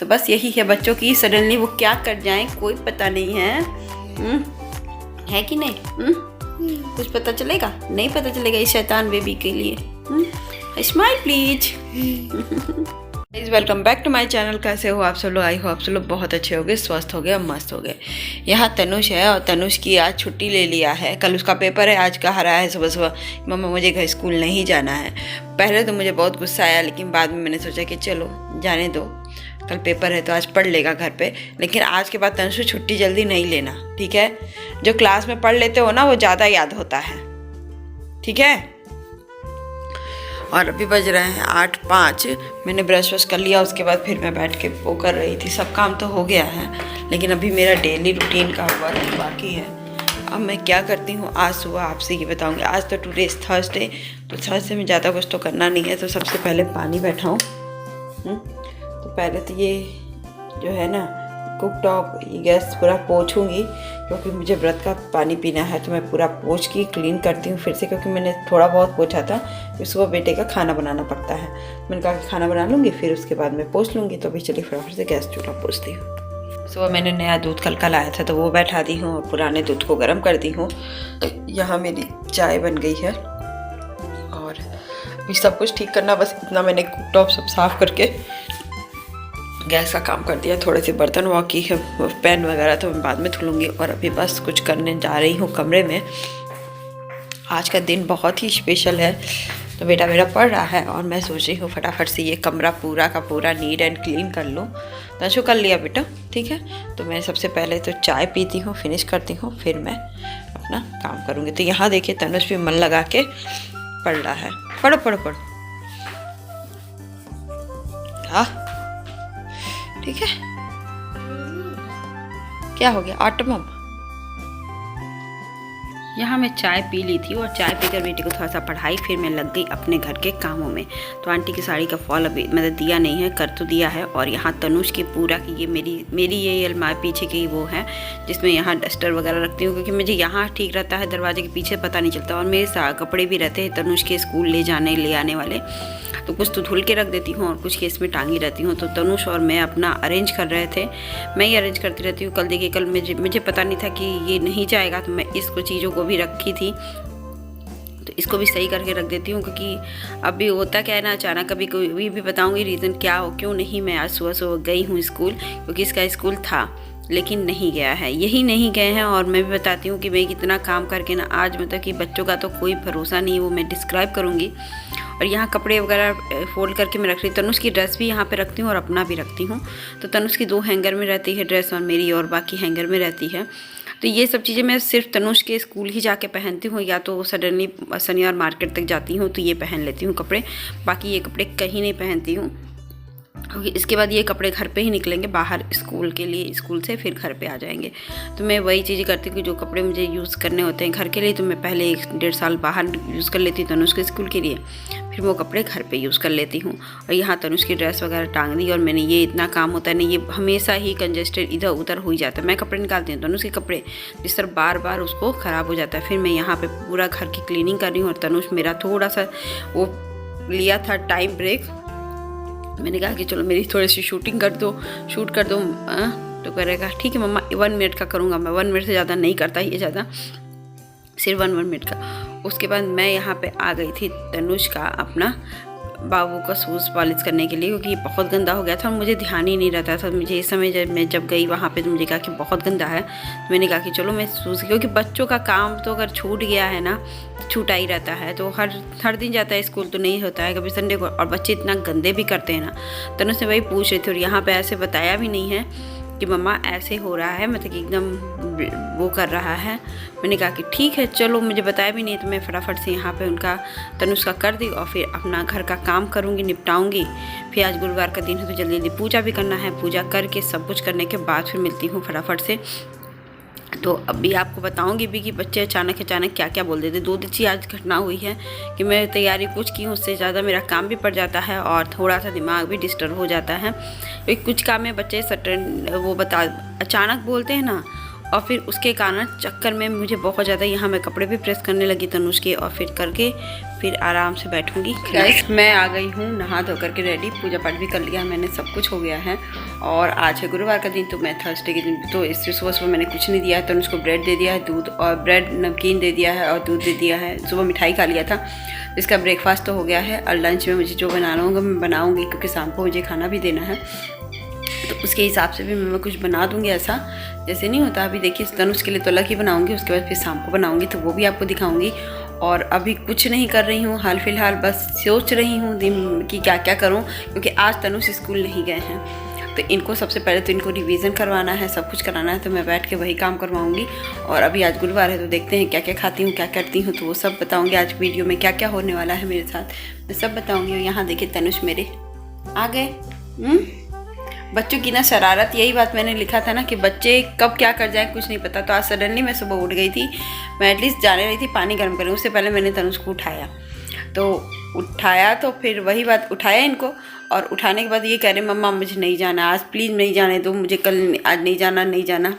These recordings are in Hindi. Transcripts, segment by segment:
तो बस यही है बच्चों की, सडनली वो क्या कर जाएं कोई पता नहीं है। है कि नहीं? कुछ पता चलेगा? नहीं पता चलेगा इस शैतान बेबी के लिए। Smile please. Welcome back to my channel. कैसे हो आप सब लोग? आई हो आप सब लोग बहुत अच्छे हो गए, स्वस्थ हो गए और मस्त हो गए। यहाँ तनुष है और तनुष की आज छुट्टी ले लिया है। कल उसका पेपर है, आज कह रहा है सुबह सुबह मम्मा मुझे घर स्कूल नहीं जाना है। पहले तो मुझे बहुत गुस्सा आया, लेकिन बाद में मैंने सोचा कि चलो जाने दो, कल पेपर है तो आज पढ़ लेगा घर पे। लेकिन आज के बाद तनुष को छुट्टी जल्दी नहीं लेना, ठीक है? जो क्लास में पढ़ लेते हो ना वो ज़्यादा याद होता है, ठीक है? और अभी बज रहे हैं 8:05। मैंने ब्रश वश कर लिया, उसके बाद फिर मैं बैठ के वो कर रही थी। सब काम तो हो गया है, लेकिन अभी मेरा डेली रूटीन का वर्क बाकी है। अब मैं क्या करती हूँ आज सुबह आपसे ये बताऊँगी। आज तो टुडे इज़ थर्सडे, तो थर्सडे में ज़्यादा कुछ तो करना नहीं है। तो सबसे पहले पानी बैठाऊँ। तो पहले तो ये जो है ना कुक टॉप, ये गैस पूरा पोंछूंगी, क्योंकि मुझे व्रत का पानी पीना है। तो मैं पूरा पोंछ के क्लीन करती हूँ फिर से, क्योंकि मैंने थोड़ा बहुत पोंछा था। फिर सुबह बेटे का खाना बनाना पड़ता है। मैंने कहा कि खाना बना लूँगी फिर उसके बाद मैं पोंछ लूँगी। तो अभी चलिए फटाफट से गैस चूल्हा पोंछती हूँ। सुबह मैंने नया दूध कल लाया था तो वो बैठा दी हूँ और पुराने दूध को गर्म कर दी हूँ। यहाँ मेरी चाय बन गई है और अभी सब कुछ ठीक करना, बस इतना। मैंने कुक टॉप सब साफ़ करके गैस का काम कर दिया। थोड़े से बर्तन बाकी है, पैन वगैरह तो मैं बाद में धुलूँगी। और अभी बस कुछ करने जा रही हूँ कमरे में। आज का दिन बहुत ही स्पेशल है। तो बेटा मेरा पढ़ रहा है और मैं सोच रही हूँ फटाफट से ये कमरा पूरा का पूरा नीट एंड क्लीन कर लूँ। तंशु कर लिया बेटा, ठीक है? तो मैं सबसे पहले तो चाय पीती हूँ, फिनिश करती हूँ, फिर मैं अपना काम करूँगी। तो यहाँ देखिए तनुष भी मन लगा के पढ़ रहा है। पढ़ो पढ़ो पढ़ो, हाँ ठीक है। क्या हो गया? ऑटोमम। यहाँ मैं चाय पी ली थी और चाय पीकर बेटी को थोड़ा सा पढ़ाई, फिर मैं लग गई अपने घर के कामों में। तो आंटी की साड़ी का फॉल अभी मैंने दिया नहीं है, कर तो दिया है। और यहाँ तनुष की पूरा की ये मेरी ये अलमारी पीछे की वो है जिसमें यहाँ डस्टर वगैरह रखती हूँ, क्योंकि मुझे यहाँ ठीक रहता है, दरवाजे के पीछे पता नहीं चलता। और मेरे कपड़े भी रहते हैं तनुष के स्कूल ले आने वाले, तो कुछ तो धुल के रख देती हूँ और कुछ केस में टांगी रहती हूँ। तो तनुष और मैं अपना अरेंज कर रहे थे, मैं ही अरेंज करती रहती हूँ। कल देखिए, कल मुझे पता नहीं था कि ये नहीं जाएगा, तो मैं इसको चीज़ों को भी रखी थी, तो इसको भी सही करके रख देती हूँ। क्योंकि अभी होता क्या है ना, अचानक कभी कोई भी बताऊँगी रीज़न क्या हो क्यों नहीं मैं आज सुबह गई हूँ स्कूल, क्योंकि इसका स्कूल था लेकिन नहीं गया है, यही नहीं गए हैं। और मैं भी बताती हूँ कि भाई कितना काम करके ना आज मतलब कि बच्चों का तो कोई भरोसा नहीं है, वो मैं डिस्क्राइब करूँगी। और यहाँ कपड़े वगैरह फोल्ड करके मैं रख रही हूँ। तनुष की ड्रेस भी यहाँ पे रखती हूँ और अपना भी रखती हूँ। तो तनुष की 2 हैंगर में रहती है ड्रेस और मेरी और बाकी हैंगर में रहती है। तो ये सब चीज़ें मैं सिर्फ तनुष के स्कूल ही जाके पहनती हूँ, या तो सडनली शनिवार मार्केट तक जाती हूँ तो ये पहन लेती हूँ कपड़े। बाकी ये कपड़े कहीं नहीं पहनती हूँ, क्योंकि इसके बाद ये कपड़े घर पे ही निकलेंगे बाहर स्कूल के लिए, स्कूल से फिर घर पे आ जाएंगे। तो मैं वही चीज़ करती हूँ कि जो कपड़े मुझे यूज़ करने होते हैं घर के लिए, तो मैं पहले 1-1.5 साल बाहर यूज़ कर लेती हूँ तनुष के स्कूल के लिए, फिर वो कपड़े घर पे यूज़ कर लेती हूँ। और यहाँ तनुष की ड्रेस वगैरह टांग दी। और मैंने ये इतना काम होता है ना, ये हमेशा ही कंजेस्टेड इधर उधर हो ही जाता है। मैं कपड़े निकालती हूँ तनुष के कपड़े, जिस तरह बार उसको ख़राब हो जाता है। फिर मैं यहाँ पर पूरा घर की क्लीनिंग कर रही हूँ। और तनुष मेरा थोड़ा सा वो लिया था टाइम ब्रेक, मैंने कहा कि चलो मेरी थोड़ी सी शूट कर दो। तो करेगा ठीक है मम्मा, 1 मिनट का करूँगा मैं। 1 मिनट से ज़्यादा नहीं करता ये, ज़्यादा सिर्फ 1 मिनट का। उसके बाद मैं यहाँ पे आ गई थी तनुष का अपना बाबू का शूज़ पॉलिश करने के लिए, क्योंकि ये बहुत गंदा हो गया था और मुझे ध्यान ही नहीं रहता था। मुझे इस समय जब गई वहाँ पे तो मुझे कहा कि बहुत गंदा है, तो मैंने कहा कि चलो मैं शूज़, क्योंकि बच्चों का काम तो अगर छूट गया है ना, छूटा ही रहता है। तो हर दिन जाता है स्कूल तो नहीं होता है, कभी संडे को। और बच्चे इतना गंदे भी करते हैं ना। तनुष से वही पूछ रही थी और यहाँ पर ऐसे बताया भी नहीं है कि मम्मा ऐसे हो रहा है, मतलब कि एकदम वो कर रहा है। मैंने कहा कि ठीक है चलो, मुझे बताया भी नहीं। तो मैं फटाफट से यहाँ पे उनका तनुष का कर दी और फिर अपना घर का काम करूँगी, निपटाऊँगी। फिर आज गुरुवार का दिन है तो जल्दी जल्दी पूजा भी करना है। पूजा करके सब कुछ करने के बाद फिर मिलती हूँ फटाफट से। तो अभी आपको बताऊंगी भी कि बच्चे अचानक क्या क्या बोल देते। 2 दिन से आज घटना हुई है कि मैं तैयारी कुछ की हूँ, उससे ज़्यादा मेरा काम भी पड़ जाता है और थोड़ा सा दिमाग भी डिस्टर्ब हो जाता है। क्योंकि कुछ काम में बच्चे सटन वो अचानक बोलते हैं ना, और फिर उसके कारण चक्कर में मुझे बहुत ज़्यादा यहाँ मैं कपड़े भी प्रेस करने लगी तनुष के, और फिर करके फिर आराम से बैठूंगी। गाइस मैं आ गई हूँ नहा धो करके रेडी, पूजा पाठ भी कर लिया मैंने, सब कुछ हो गया है। और आज है गुरुवार का दिन, तो मैं थर्सडे के दिन तो इससे सुबह मैंने कुछ नहीं दिया है। तनुष को ब्रेड दे दिया है, दूध और ब्रेड नमकीन दे दिया है और दूध दे दिया है। सुबह मिठाई खा लिया था, इसका ब्रेकफास्ट तो हो गया है। और लंच में मुझे जो बनाना होगा मैं बनाऊँगी, क्योंकि शाम को मुझे खाना भी देना है, तो उसके हिसाब से भी मैं कुछ बना दूंगी। ऐसा जैसे नहीं होता, अभी देखिए तनुष के लिए तो अलग ही बनाऊंगी, उसके बाद फिर शाम को बनाऊंगी, तो वो भी आपको दिखाऊंगी। और अभी कुछ नहीं कर रही हूँ हाल फिलहाल, बस सोच रही हूँ दिन की क्या क्या करूँ, क्योंकि आज तनुष स्कूल नहीं गए हैं। तो इनको सबसे पहले तो इनको रिवीजन करवाना है, सब कुछ कराना है, तो मैं बैठ के वही काम करवाऊँगी। और अभी आज गुरुवार है, तो देखते हैं क्या क्या खाती हूँ, क्या करती हूँ, तो वो सब बताऊँगी। आज वीडियो में क्या क्या होने वाला है मेरे साथ मैं सब बताऊँगी। और यहाँ देखिए तनुष मेरे आ गए। बच्चों की ना शरारत, यही बात मैंने लिखा था ना कि बच्चे कब क्या कर जाए कुछ नहीं पता। तो आज सडनली मैं सुबह उठ गई थी, मैं एटलीस्ट जाने रही थी पानी गर्म करने, उससे पहले मैंने तनुष को उठाया। तो फिर वही बात, उठाया इनको, और उठाने के बाद ये कह रहे मम्मा मुझे नहीं जाना आज, प्लीज़ नहीं जाने दो मुझे, कल आज नहीं जाना।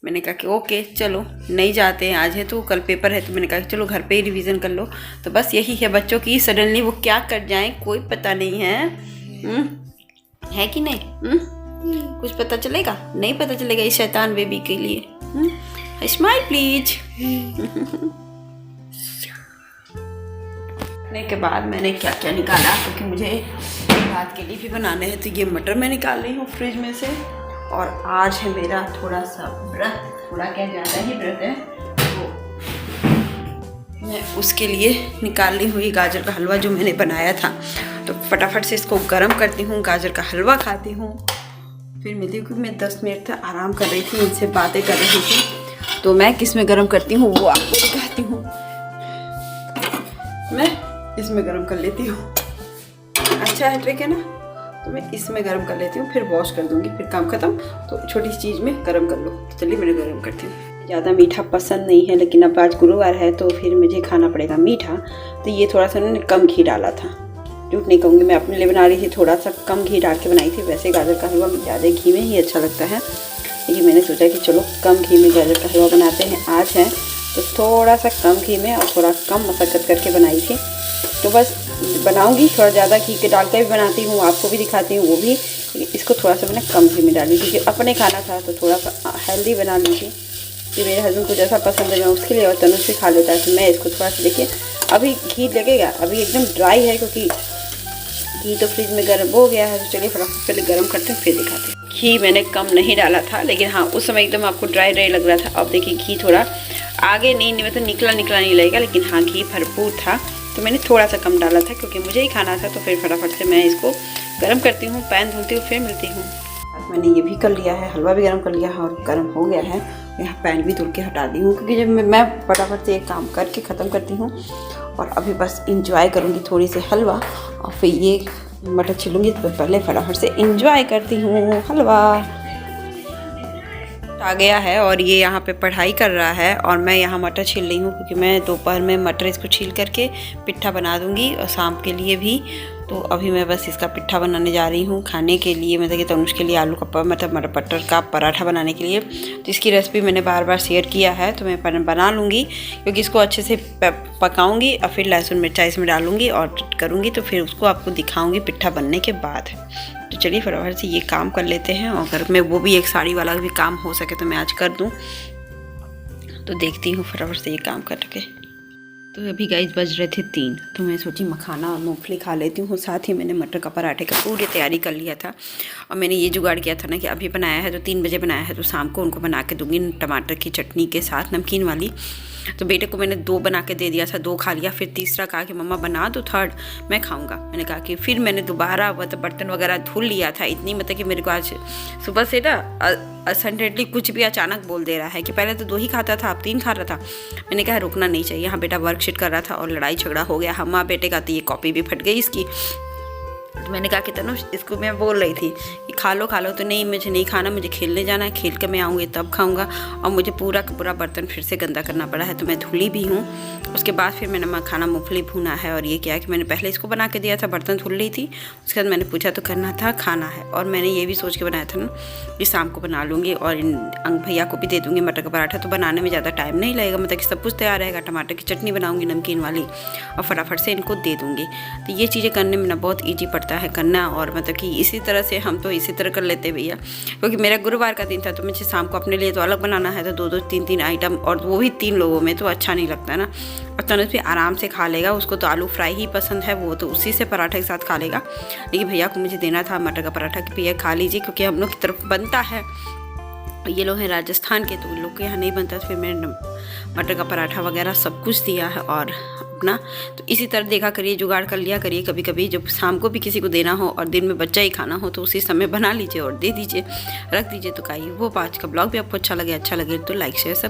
मैंने कहा कि ओके चलो नहीं जाते हैं, आज है तो कल पेपर है, तो मैंने कहा कि चलो घर पे ही रिवीजन कर लो। तो बस यही है बच्चों की, सडनली वो क्या कर जाएँ कोई पता नहीं है कि नहीं? कुछ पता चलेगा? नहीं पता चलेगा इस शैतान बेबी के लिए। Smile please. के बाद मैंने क्या क्या निकाला, क्योंकि मुझे रात के लिए भी बनाने हैं, तो ये मटर मैं निकाल रही हूँ फ्रिज में से। और आज है मेरा थोड़ा सा व्रत, थोड़ा क्या ज़्यादा ही व्रत है, तो मैं उसके लिए निकाल रही हूँ ये गाजर का हलवा जो मैंने बनाया था। तो फटाफट से इसको गर्म करती हूँ, गाजर का हलवा खाती हूँ, फिर मिलती हूँ। क्योंकि मैं 10 मिनट तक आराम कर रही थी, इनसे बातें कर रही थी, तो मैं किस में गर्म करती हूँ वो आपको दिखाती हूँ। मैं इसमें गर्म कर लेती हूँ, अच्छा है ट्रिक है ना, तो मैं इसमें गर्म कर लेती हूँ, फिर वॉश कर दूँगी, फिर काम ख़त्म। तो छोटी सी चीज़ में गर्म कर लो। तो चलिए मैं गर्म करती हूँ। ज़्यादा मीठा पसंद नहीं है, लेकिन अब आज गुरुवार है तो फिर मुझे खाना पड़ेगा मीठा। तो ये थोड़ा सा उन्होंने कम घी डाला था, झूठ नहीं कहूँगी, मैं अपने लिए बना रही थी, थोड़ा सा कम घी डाल के बनाई थी। वैसे गाजर का हलवा ज़्यादा घी में ही अच्छा लगता है, लेकिन मैंने सोचा कि चलो कम घी में गाजर का हलवा बनाते हैं आज है, तो थोड़ा सा कम घी में और थोड़ा कम मशक्क़त करके बनाई थी। तो बस बनाऊँगी, थोड़ा ज़्यादा घी के डाल के भी बनाती हूँ, आपको भी दिखाती हूँ वो भी। इसको थोड़ा सा मैंने कम घी में डाली, क्योंकि अपने खाना था तो थोड़ा सा हेल्दी बना ली थी, कि मेरे हस्बैंड को जैसा पसंद है मैं उसके लिए, और तनुष भी खा लेता है। तो मैं इसको थोड़ा सा, देखिए अभी घी लगेगा, अभी एकदम ड्राई है, क्योंकि घी तो फ्रिज में गर्म हो गया है। तो चलिए फटाफट पहले गर्म करते हैं फिर दिखाते हैं। घी मैंने कम नहीं डाला था, लेकिन हाँ उस समय एकदम आपको ड्राई लग रहा था। अब देखिए घी थोड़ा आगे नहीं मतलब निकला नहीं लगेगा, लेकिन हाँ घी भरपूर था, तो मैंने थोड़ा सा कम डाला था, क्योंकि मुझे ही खाना था। तो फिर फटाफट से मैं इसको गर्म करती हूँ, पैन धुलती हूँ, फिर मिलती हूँ। मैंने ये भी कर लिया है, हलवा भी गर्म कर लिया है और गर्म हो गया है। यहाँ पैन भी धुल के हटा दी हूँ, क्योंकि जब मैं फटाफट से एक काम करके ख़त्म करती हूँ, और अभी बस इंजॉय करूँगी थोड़ी सी हलवा, और फिर ये मटर छिलूँगी। तो पहले फटाफट से इंजॉय करती हूँ हलवा। आ गया है और ये यहाँ पे पढ़ाई कर रहा है, और मैं यहाँ मटर छील रही हूँ, क्योंकि मैं दोपहर में मटर इसको छील करके पिट्ठा बना दूँगी, और शाम के लिए भी। तो अभी मैं बस इसका पिट्ठा बनाने जा रही हूँ खाने के लिए, मतलब कि तनुष के लिए आलू का मतलब मटर का पराठा बनाने के लिए। तो इसकी रेसिपी मैंने बार शेयर किया है, तो मैं बना लूँगी, क्योंकि इसको अच्छे से पकाऊँगी और फिर लहसुन मिर्चा इसमें डालूँगी और करूँगी, तो फिर उसको आपको दिखाऊँगी पिट्ठा बनने के बाद। तो चलिए फटाफट से ये काम कर लेते हैं, और घर में वो भी एक साड़ी वाला भी काम हो सके तो मैं आज कर दूँ। तो देखती हूँ फटाफट से ये काम करके। तो अभी गाइस बज रहे थे 3, तो मैं सोची मखाना और मूंगफली खा लेती हूँ। साथ ही मैंने मटर का पराठे का पूरी तैयारी कर लिया था, और मैंने ये जुगाड़ किया था ना कि अभी बनाया है तो 3 बजे बनाया है, तो शाम को उनको बना के दूँगी टमाटर की चटनी के साथ, नमकीन वाली। तो बेटे को मैंने 2 बना के दे दिया था, 2 खा लिया, फिर तीसरा कहा कि मम्मा बना दो, थर्ड मैं खाऊंगा। मैंने कहा कि फिर मैंने दोबारा मतलब बर्तन वगैरह धुल लिया था। इतनी मतलब कि मेरे को आज सुबह से ना सडनली कुछ भी अचानक बोल दे रहा है कि पहले तो 2 ही खाता था, अब 3 खा रहा था। मैंने कहा रुकना नहीं चाहिए। यहाँ बेटा वर्कशीट कर रहा था और लड़ाई झगड़ा हो गया, हमारा बेटे का तो ये कॉपी भी फट गई इसकी। तो मैंने कहा कि तनुष, इसको मैं बोल रही थी कि खा लो, तो नहीं मुझे नहीं खाना, मुझे खेलने जाना है, खेल कर मैं आऊँगी तब खाऊंगा। और मुझे पूरा का पूरा बर्तन फिर से गंदा करना पड़ा है, तो मैं धुली भी हूँ। उसके बाद फिर मैंने खाना मूँगफली भूना है। और ये क्या है कि मैंने पहले इसको बना के दिया था, बर्तन धुल रही थी, उसके बाद मैंने पूछा तो करना था, खाना है। और मैंने ये भी सोच के बनाया था ना कि शाम को बना लूँगी और इन भैया को भी दे दूँगी मटर का पराठा, तो बनाने में ज़्यादा टाइम नहीं लगेगा, मतलब कि सब कुछ तैयार रहेगा। टमाटर की चटनी बनाऊँगी नमकीन वाली और फटाफट से इनको दे दूँगी। तो ये चीज़ें करने में ना बहुत ईजी पड़ता है करना। और मतलब कि इसी तरह से हम तो इसी तरह कर लेते भैया, क्योंकि मेरा गुरुवार का दिन था, तो मुझे शाम को अपने लिए तो अलग बनाना है, तो 2-2 3-3 आइटम, और वो भी 3 लोगों में, तो अच्छा नहीं लगता है ना। और तनुज भी आराम से खा लेगा, उसको तो आलू फ्राई ही पसंद है, वो तो उसी से पराठे के साथ खा लेगा। लेकिन भैया को मुझे देना था मटर का पराठा कि भैया खा लीजिए, क्योंकि हम लोग की तरफ बनता है। ये लोग हैं राजस्थान के, तो उन लोग के यहाँ नहीं बनता। तो फिर मैंने मटर का पराठा वगैरह सब कुछ दिया है। और अपना तो इसी तरह देखा करिए, जुगाड़ कर लिया करिए। कभी कभी जब शाम को भी किसी को देना हो और दिन में बच्चा ही खाना हो, तो उसी समय बना लीजिए और दे दीजिए, रख दीजिए। तो खाइए। वो आज का ब्लॉग भी आपको अच्छा लगे तो लाइक शेयर सब